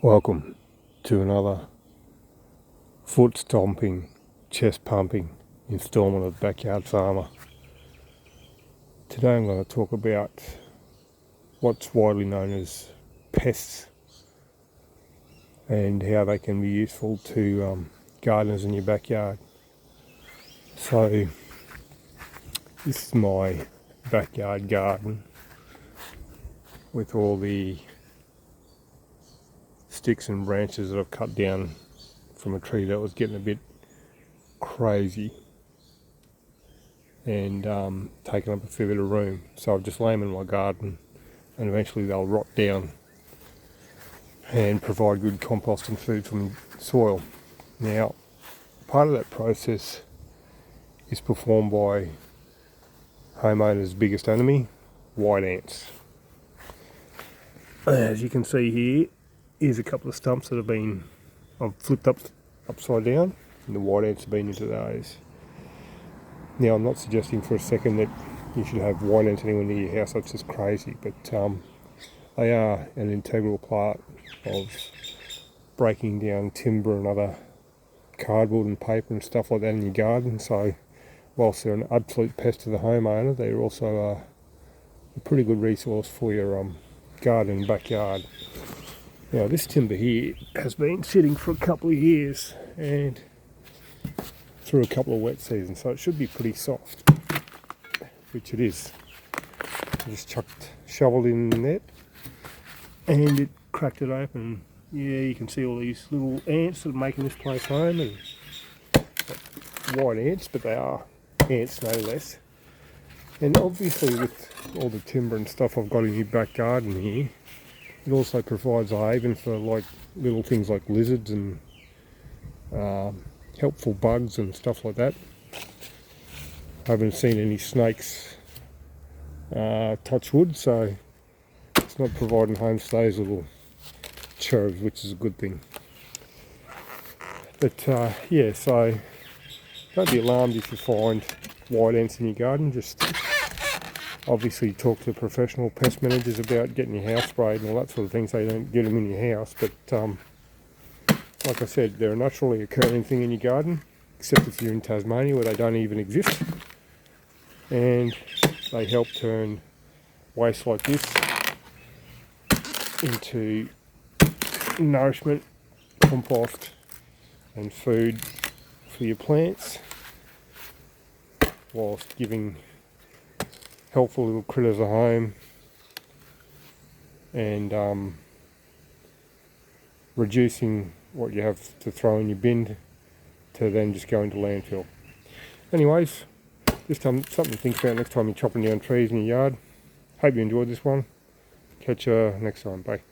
Welcome to another foot stomping, chest pumping instalment of Backyard Farmer. Today I'm going to talk about what's widely known as pests and how they can be useful to gardeners in your backyard. So this is my backyard garden with all the sticks and branches that I've cut down from a tree that was getting a bit crazy and taking up a fair bit of room. So I've just laid them in my garden and eventually they'll rot down and provide good compost and food from soil. Now, part of that process is performed by homeowners' biggest enemy, white ants. As you can see here, here's a couple of stumps that I've flipped upside down, and the white ants have been into those. Now, I'm not suggesting for a second that you should have white ants anywhere near your house. That's just crazy, but they are an integral part of breaking down timber and other cardboard and paper and stuff like that in your garden. So whilst they're an absolute pest to the homeowner, they're also a pretty good resource for your garden and backyard. Now, this timber here has been sitting for a couple of years and through a couple of wet seasons, so it should be pretty soft, which it is. I just shoveled in there and it cracked it open. Yeah, you can see all these little ants that are making this place home, and white ants, but they are ants no less. And obviously with all the timber and stuff I've got in your back garden here, it also provides a haven for like little things like lizards and helpful bugs and stuff like that. I haven't seen any snakes touch wood, so it's not providing homestays little cherubs, which is a good thing. But yeah, so don't be alarmed if you find white ants in your garden. Just obviously talk to professional pest managers about getting your house sprayed and all that sort of thing so you don't get them in your house. But like I said, they're a naturally occurring thing in your garden, except if you're in Tasmania where they don't even exist. And they help turn waste like this into nourishment, compost and food for your plants, whilst giving helpful little critters a home and reducing what you have to throw in your bin to then just go into landfill. Anyways, just something to think about next time you're chopping down trees in your yard. Hope you enjoyed this one. Catch you next time. Bye.